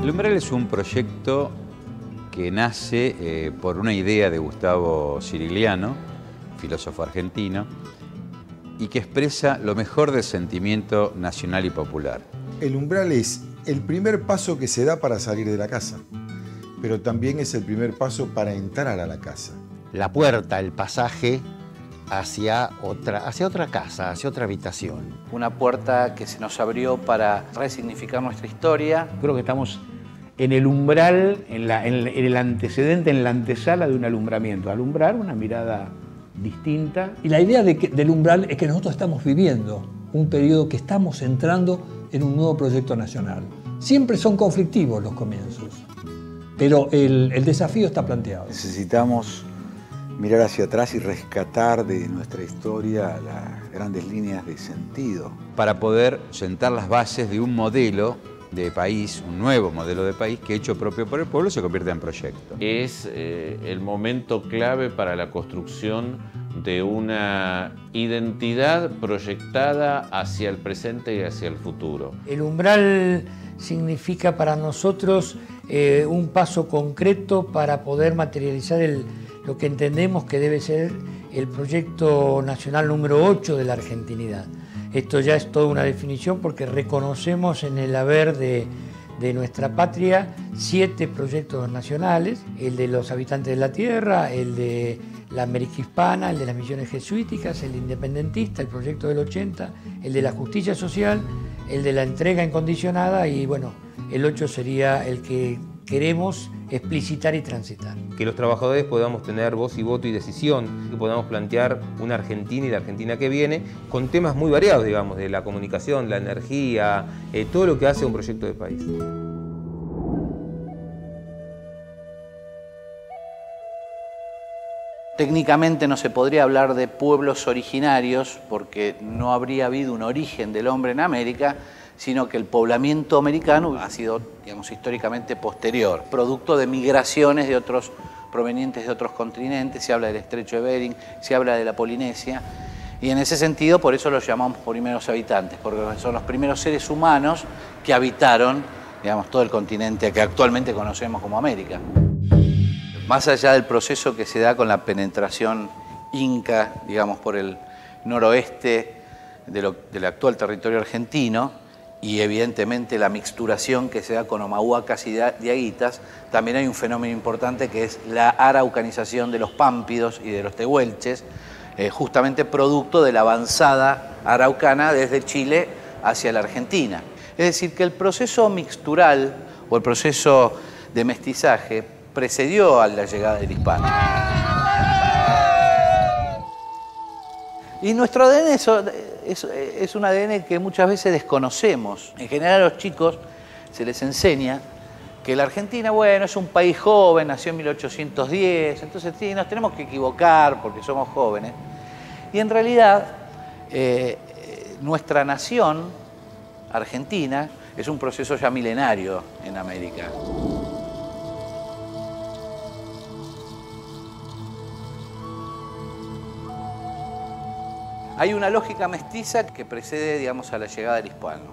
El Umbral es un proyecto que nace por una idea de Gustavo Cirigliano, filósofo argentino, y que expresa lo mejor del sentimiento nacional y popular. El umbral es el primer paso que se da para salir de la casa, pero también es el primer paso para entrar a la casa. La puerta, el pasaje hacia otra casa, hacia otra habitación. Una puerta que se nos abrió para resignificar nuestra historia. Creo que estamos en el umbral, en el antecedente, en la antesala de un alumbramiento. Alumbrar una mirada distinta. Y la idea del umbral es que nosotros estamos viviendo un periodo que estamos entrando en un nuevo proyecto nacional. Siempre son conflictivos los comienzos, pero el desafío está planteado. Necesitamos mirar hacia atrás y rescatar de nuestra historia las grandes líneas de sentido. Para poder sentar las bases de un modelo de país, un nuevo modelo de país que, hecho propio por el pueblo, se convierta en proyecto. Es el momento clave para la construcción de una identidad proyectada hacia el presente y hacia el futuro. El umbral significa para nosotros un paso concreto para poder materializar lo que entendemos que debe ser el proyecto nacional número 8 de la argentinidad. Esto ya es toda una definición porque reconocemos en el haber de nuestra patria 7 proyectos nacionales: el de los habitantes de la tierra, el de la América Hispana, el de las misiones jesuíticas, el independentista, el proyecto del 80, el de la justicia social, el de la entrega incondicionada y bueno, el 8 sería el que queremos explicitar y transitar. Que los trabajadores podamos tener voz y voto y decisión, que podamos plantear una Argentina y la Argentina que viene con temas muy variados, digamos, de la comunicación, la energía, todo lo que hace un proyecto de país. Técnicamente no se podría hablar de pueblos originarios porque no habría habido un origen del hombre en América, sino que el poblamiento americano ha sido, digamos, históricamente posterior, producto de migraciones provenientes de otros continentes. Se habla del estrecho de Bering, se habla de la Polinesia, y en ese sentido por eso los llamamos primeros habitantes, porque son los primeros seres humanos que habitaron, digamos, todo el continente que actualmente conocemos como América. Más allá del proceso que se da con la penetración inca, digamos, por el noroeste del actual territorio argentino, y evidentemente la mixturación que se da con omahuacas y diaguitas, también hay un fenómeno importante que es la araucanización de los pámpidos y de los tehuelches, justamente producto de la avanzada araucana desde Chile hacia la Argentina. Es decir, que el proceso mixtural o el proceso de mestizaje precedió a la llegada del hispano. Y nuestro ADN es un ADN que muchas veces desconocemos. En general a los chicos se les enseña que la Argentina, bueno, es un país joven, nació en 1810, entonces sí, nos tenemos que equivocar porque somos jóvenes. Y en realidad nuestra nación, Argentina, es un proceso ya milenario en América. Hay una lógica mestiza que precede, digamos, a la llegada del hispano.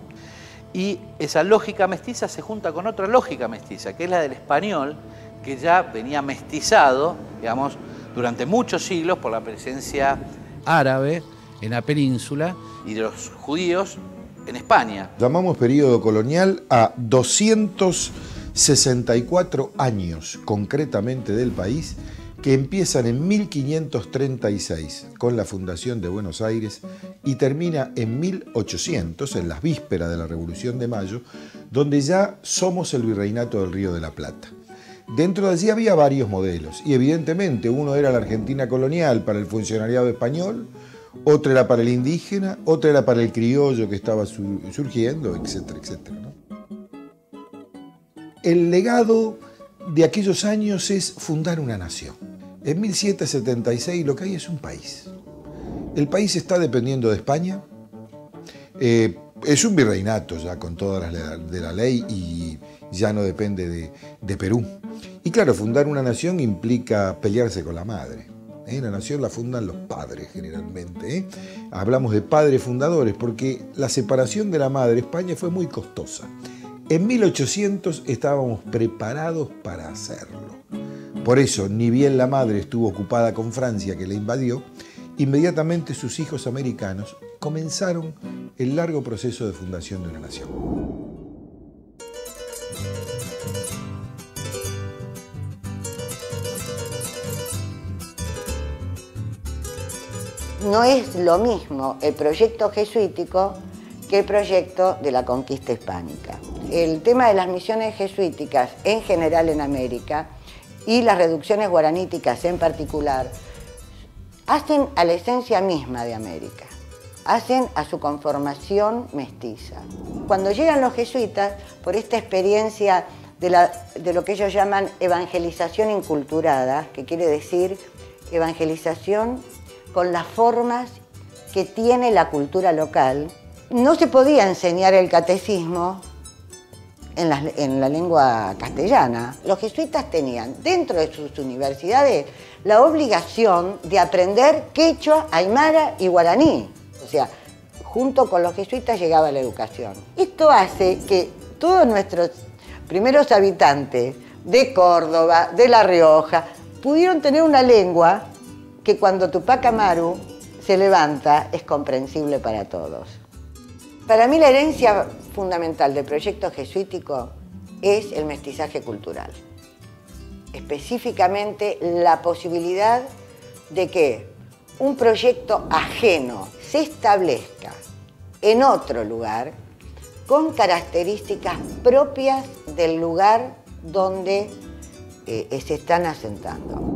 Y esa lógica mestiza se junta con otra lógica mestiza, que es la del español, que ya venía mestizado, digamos, durante muchos siglos por la presencia árabe en la península y de los judíos en España. Llamamos periodo colonial a 264 años, concretamente, del país, que empiezan en 1536 con la fundación de Buenos Aires y termina en 1800, en las vísperas de la Revolución de Mayo, donde ya somos el Virreinato del Río de la Plata. Dentro de allí había varios modelos y evidentemente uno era la Argentina colonial para el funcionariado español, otro era para el indígena, otro era para el criollo que estaba surgiendo, etcétera, etcétera, ¿no? El legado de aquellos años es fundar una nación. En 1776 lo que hay es un país. El país está dependiendo de España. Es un virreinato ya con todas las de la ley y ya no depende de Perú. Y claro, fundar una nación implica pelearse con la madre. La nación la fundan los padres generalmente. Hablamos de padres fundadores porque la separación de la madre España fue muy costosa. En 1800 estábamos preparados para hacerlo. Por eso, ni bien la madre estuvo ocupada con Francia, que la invadió, inmediatamente sus hijos americanos comenzaron el largo proceso de fundación de una nación. No es lo mismo el proyecto jesuítico que el proyecto de la conquista hispánica. El tema de las misiones jesuíticas en general en América y las reducciones guaraníticas en particular hacen a la esencia misma de América, hacen a su conformación mestiza. Cuando llegan los jesuitas, por esta experiencia de lo que ellos llaman evangelización inculturada, que quiere decir evangelización con las formas que tiene la cultura local, no se podía enseñar el catecismo en la lengua castellana. Los jesuitas tenían dentro de sus universidades la obligación de aprender quechua, aymara y guaraní. O sea, junto con los jesuitas llegaba la educación. Esto hace que todos nuestros primeros habitantes de Córdoba, de La Rioja, pudieron tener una lengua que cuando Tupac Amaru se levanta es comprensible para todos. Para mí la herencia fundamental del proyecto jesuítico es el mestizaje cultural. Específicamente la posibilidad de que un proyecto ajeno se establezca en otro lugar con características propias del lugar donde se están asentando.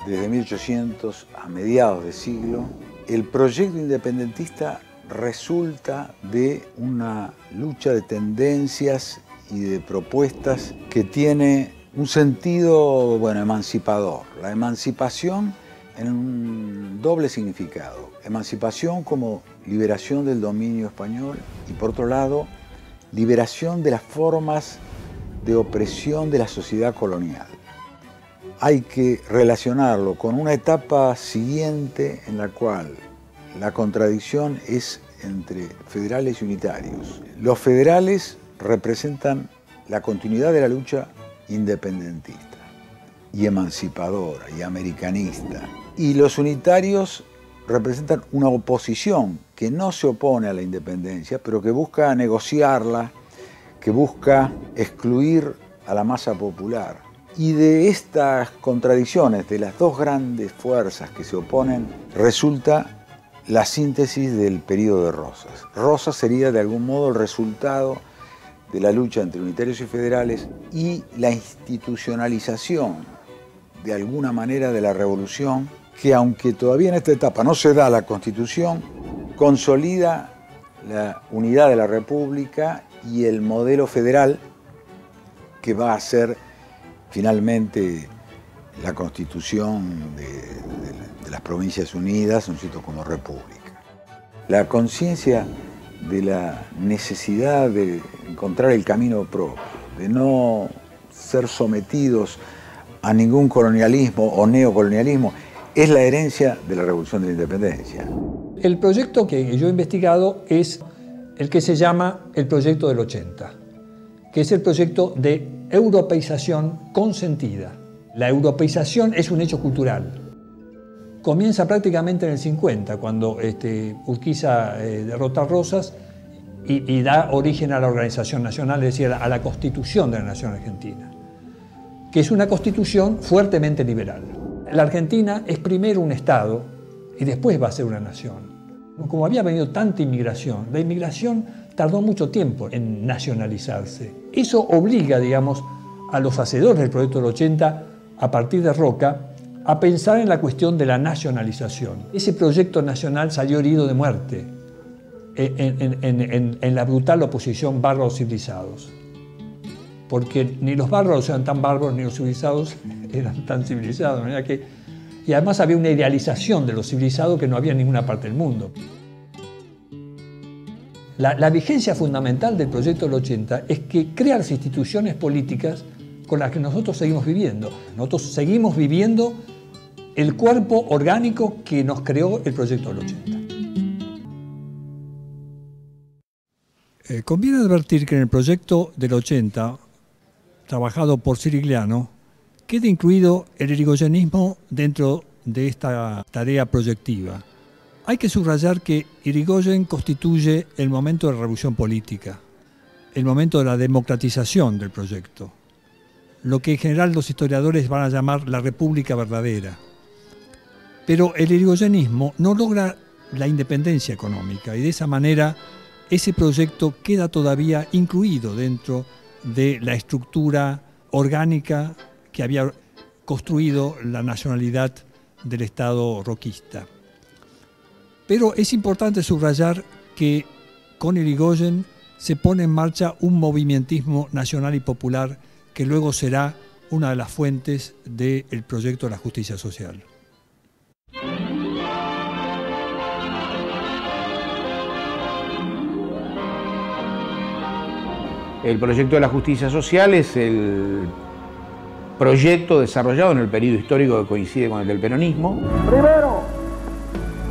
Desde 1800 a mediados de siglo, el proyecto independentista resulta de una lucha de tendencias y de propuestas que tiene un sentido, emancipador. La emancipación en un doble significado. Emancipación como liberación del dominio español y, por otro lado, liberación de las formas de opresión de la sociedad colonial. Hay que relacionarlo con una etapa siguiente en la cual la contradicción es entre federales y unitarios. Los federales representan la continuidad de la lucha independentista y emancipadora y americanista. Y los unitarios representan una oposición que no se opone a la independencia, pero que busca negociarla, que busca excluir a la masa popular. Y de estas contradicciones, de las dos grandes fuerzas que se oponen, resulta la síntesis del periodo de Rosas. Rosas sería de algún modo el resultado de la lucha entre unitarios y federales y la institucionalización de alguna manera de la revolución que, aunque todavía en esta etapa no se da la Constitución, consolida la unidad de la República y el modelo federal que va a ser finalmente la Constitución de las Provincias Unidas, un sitio como república. La conciencia de la necesidad de encontrar el camino propio, de no ser sometidos a ningún colonialismo o neocolonialismo, es la herencia de la Revolución de la Independencia. El proyecto que yo he investigado es el que se llama el Proyecto del 80, que es el proyecto de europeización consentida. La europeización es un hecho cultural. Comienza prácticamente en el 50, cuando Urquiza derrota a Rosas y da origen a la Organización Nacional, es decir, a la Constitución de la Nación Argentina, que es una constitución fuertemente liberal. La Argentina es primero un Estado y después va a ser una nación. Como había venido tanta inmigración, la inmigración tardó mucho tiempo en nacionalizarse. Eso obliga, digamos, a los hacedores del Proyecto del 80, a partir de Roca, a pensar en la cuestión de la nacionalización. Ese proyecto nacional salió herido de muerte en la brutal oposición bárbaros civilizados. Porque ni los bárbaros eran tan bárbaros ni los civilizados eran tan civilizados. Y además había una idealización de los civilizados que no había en ninguna parte del mundo. La vigencia fundamental del Proyecto del 80 es que crea las instituciones políticas con las que nosotros seguimos viviendo. Nosotros seguimos viviendo el cuerpo orgánico que nos creó el proyecto del 80. Conviene advertir que en el proyecto del 80, trabajado por Cirigliano, queda incluido el irigoyenismo dentro de esta tarea proyectiva. Hay que subrayar que Irigoyen constituye el momento de la revolución política, el momento de la democratización del proyecto, lo que en general los historiadores van a llamar la república verdadera. Pero el irigoyenismo no logra la independencia económica y de esa manera ese proyecto queda todavía incluido dentro de la estructura orgánica que había construido la nacionalidad del Estado roquista. Pero es importante subrayar que con Irigoyen se pone en marcha un movimentismo nacional y popular que luego será una de las fuentes del proyecto de la justicia social. El proyecto de la justicia social es el proyecto desarrollado en el periodo histórico que coincide con el del peronismo. Primero,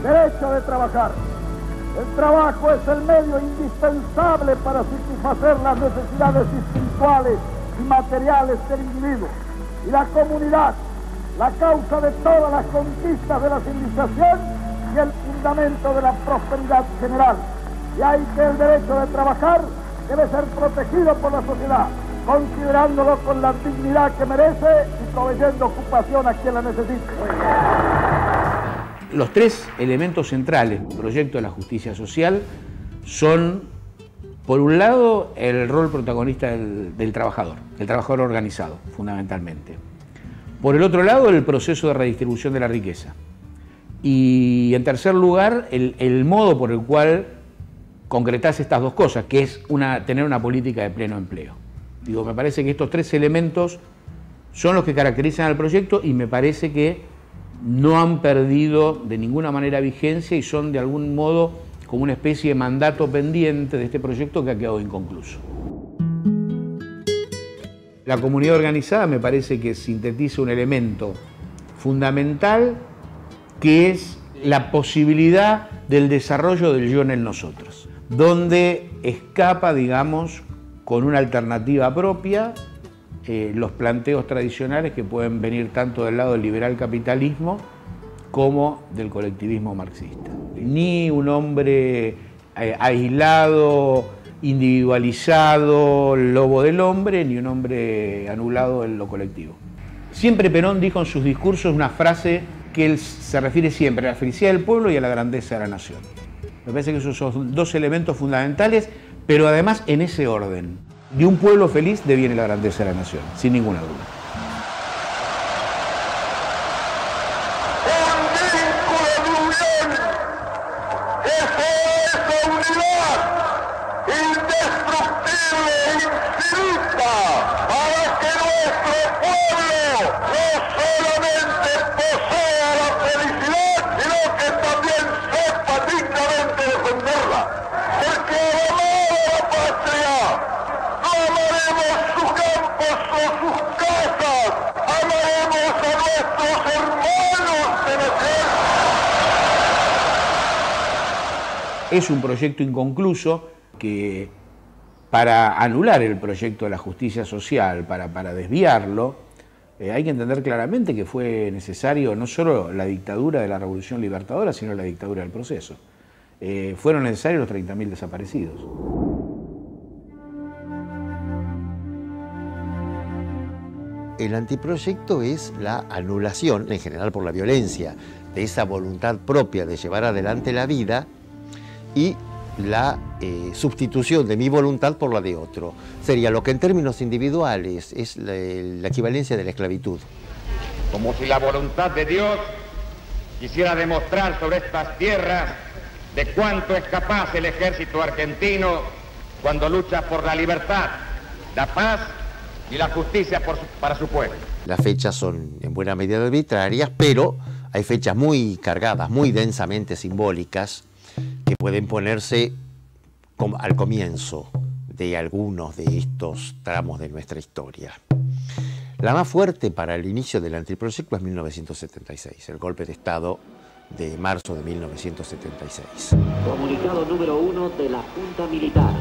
derecho de trabajar. El trabajo es el medio indispensable para satisfacer las necesidades espirituales y materiales del individuo y la comunidad, la causa de todas las conquistas de la civilización y el fundamento de la prosperidad general. Y hay que el derecho de trabajar debe ser protegido por la sociedad, considerándolo con la dignidad que merece y proveyendo ocupación a quien la necesite. Los tres elementos centrales del proyecto de la justicia social son, por un lado, el rol protagonista del trabajador organizado, fundamentalmente. Por el otro lado, el proceso de redistribución de la riqueza. Y, en tercer lugar, el modo por el cual concretase estas dos cosas, que es tener una política de pleno empleo. Me parece que estos tres elementos son los que caracterizan al proyecto y me parece que no han perdido de ninguna manera vigencia y son de algún modo como una especie de mandato pendiente de este proyecto que ha quedado inconcluso. La comunidad organizada me parece que sintetiza un elemento fundamental que es la posibilidad del desarrollo del yo en el nosotros, donde escapa, digamos, con una alternativa propia, los planteos tradicionales que pueden venir tanto del lado del liberal capitalismo como del colectivismo marxista. Ni un hombre aislado, individualizado, lobo del hombre, ni un hombre anulado en lo colectivo. Siempre Perón dijo en sus discursos una frase que él se refiere siempre a la felicidad del pueblo y a la grandeza de la nación. Me parece que esos son dos elementos fundamentales, pero además en ese orden. De un pueblo feliz deviene la grandeza de la nación, sin ninguna duda. Es un proyecto inconcluso que, para anular el proyecto de la justicia social, para desviarlo, hay que entender claramente que fue necesario no solo la dictadura de la Revolución Libertadora, sino la dictadura del proceso. Fueron necesarios los 30.000 desaparecidos. El anteproyecto es la anulación, en general por la violencia, de esa voluntad propia de llevar adelante la vida y la sustitución de mi voluntad por la de otro. Sería lo que en términos individuales es la equivalencia de la esclavitud. Como si la voluntad de Dios quisiera demostrar sobre estas tierras de cuánto es capaz el ejército argentino cuando lucha por la libertad, la paz y la justicia para su pueblo. Las fechas son en buena medida arbitrarias, pero hay fechas muy cargadas, muy densamente simbólicas, que pueden ponerse al comienzo de algunos de estos tramos de nuestra historia. La más fuerte para el inicio del anteproyecto es 1976, el golpe de Estado de marzo de 1976. Comunicado número 1 de la Junta Militar.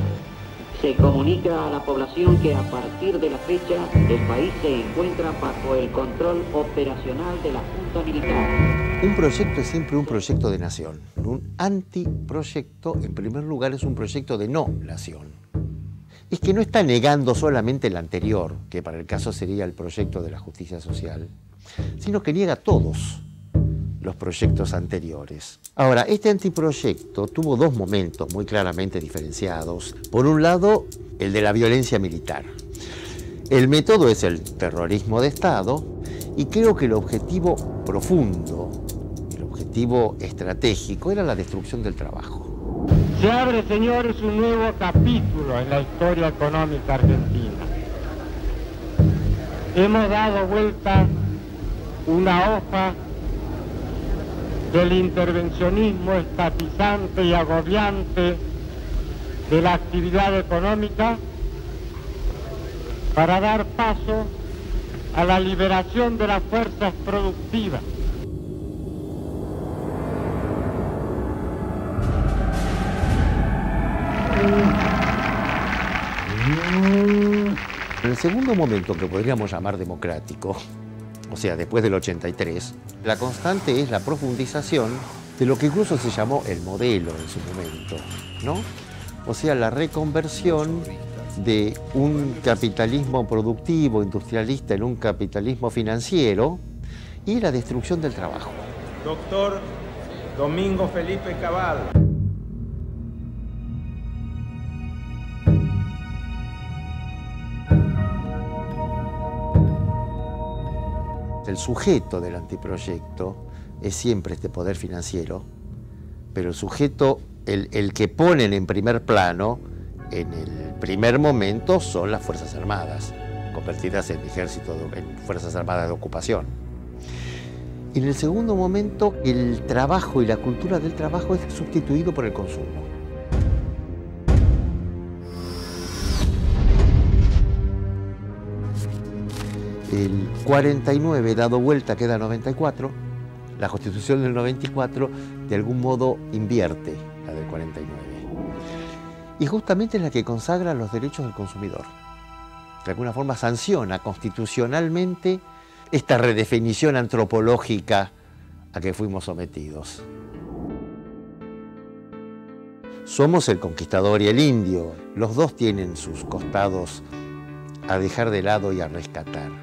Se comunica a la población que a partir de la fecha el país se encuentra bajo el control operacional de la Junta Militar. Un proyecto es siempre un proyecto de nación. Un antiproyecto, en primer lugar, es un proyecto de no nación. Es que no está negando solamente el anterior, que para el caso sería el proyecto de la justicia social, sino que niega todos los proyectos anteriores. Ahora, este antiproyecto tuvo dos momentos muy claramente diferenciados. Por un lado, el de la violencia militar. El método es el terrorismo de Estado y creo que el objetivo profundo, el objetivo estratégico era la destrucción del trabajo. Se abre, señores, un nuevo capítulo en la historia económica argentina. Hemos dado vuelta una hoja del intervencionismo estatizante y agobiante de la actividad económica para dar paso a la liberación de las fuerzas productivas. En el segundo momento, que podríamos llamar democrático, o sea, después del 83, la constante es la profundización de lo que incluso se llamó el modelo en su momento, ¿no? O sea, la reconversión de un capitalismo productivo, industrialista, en un capitalismo financiero y la destrucción del trabajo. Doctor Domingo Felipe Cabal. El sujeto del anteproyecto es siempre este poder financiero, pero el sujeto, el que ponen en primer plano, en el primer momento, son las Fuerzas Armadas, convertidas en ejército, en Fuerzas Armadas de ocupación. En el segundo momento, el trabajo y la cultura del trabajo es sustituido por el consumo. El 49 dado vuelta queda 94, la Constitución del 94 de algún modo invierte la del 49. Y justamente es la que consagra los derechos del consumidor. De alguna forma sanciona constitucionalmente esta redefinición antropológica a que fuimos sometidos. Somos el conquistador y el indio. Los dos tienen sus costados a dejar de lado y a rescatar.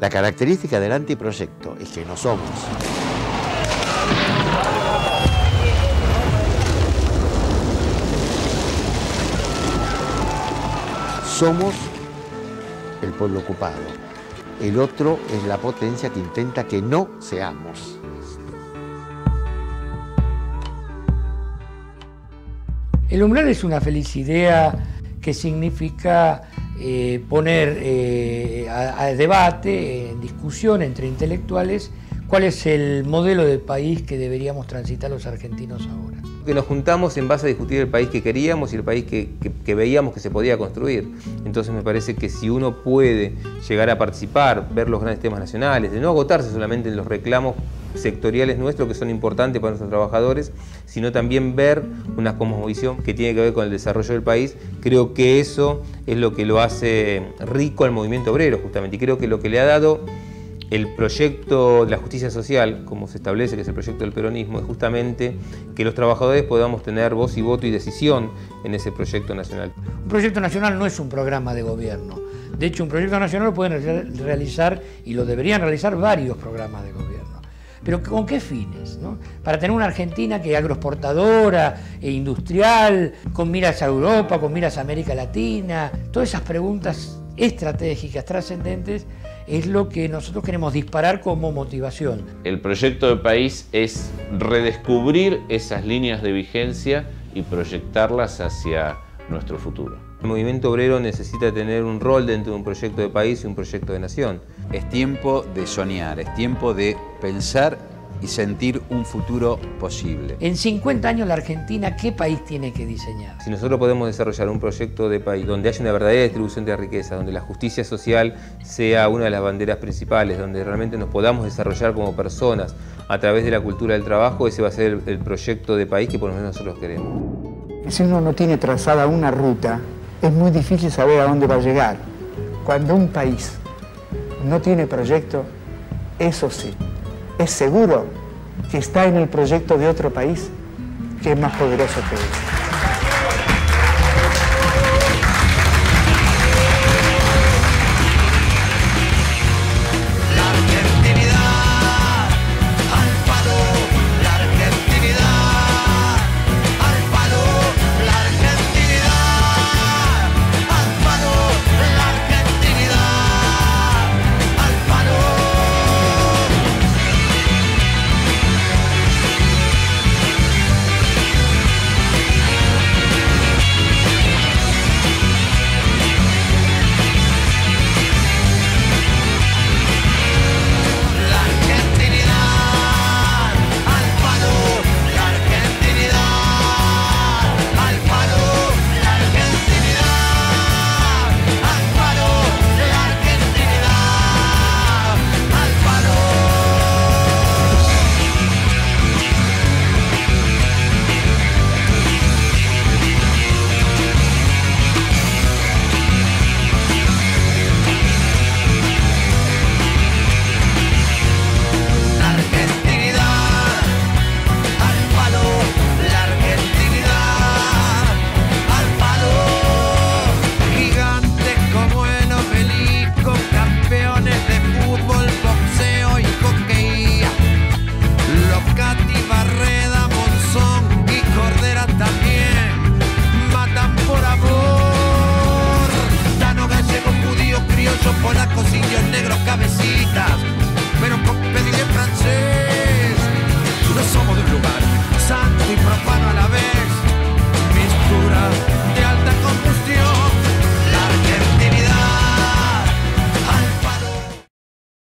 La característica del anteproyecto es que no somos. Somos el pueblo ocupado. El otro es la potencia que intenta que no seamos. El umbral es una feliz idea que significa poner a debate, en discusión entre intelectuales, cuál es el modelo de país que deberíamos transitar los argentinos ahora. Que nos juntamos en base a discutir el país que queríamos y el país que veíamos que se podía construir. Entonces me parece que si uno puede llegar a participar, ver los grandes temas nacionales, de no agotarse solamente en los reclamos sectoriales nuestros que son importantes para nuestros trabajadores, sino también ver una cosmovisión que tiene que ver con el desarrollo del país, creo que eso es lo que lo hace rico al movimiento obrero justamente, y creo que lo que le ha dado el proyecto de la justicia social, como se establece que es el proyecto del peronismo, es justamente que los trabajadores podamos tener voz y voto y decisión en ese proyecto nacional. Un proyecto nacional no es un programa de gobierno. De hecho, un proyecto nacional lo pueden realizar y lo deberían realizar varios programas de gobierno. Pero ¿con qué fines? ¿No? Para tener una Argentina que es agroexportadora e industrial, con miras a Europa, con miras a América Latina. Todas esas preguntas estratégicas, trascendentes, es lo que nosotros queremos disparar como motivación. El proyecto de país es redescubrir esas líneas de vigencia y proyectarlas hacia nuestro futuro. El movimiento obrero necesita tener un rol dentro de un proyecto de país y un proyecto de nación. Es tiempo de soñar, es tiempo de pensar y sentir un futuro posible. En 50 años la Argentina, ¿qué país tiene que diseñar? Si nosotros podemos desarrollar un proyecto de país donde haya una verdadera distribución de riqueza, donde la justicia social sea una de las banderas principales, donde realmente nos podamos desarrollar como personas a través de la cultura del trabajo, ese va a ser el proyecto de país que por lo menos nosotros queremos. Si uno no tiene trazada una ruta, es muy difícil saber a dónde va a llegar. Cuando un país no tiene proyecto, eso sí, es seguro que está en el proyecto de otro país que es más poderoso que él.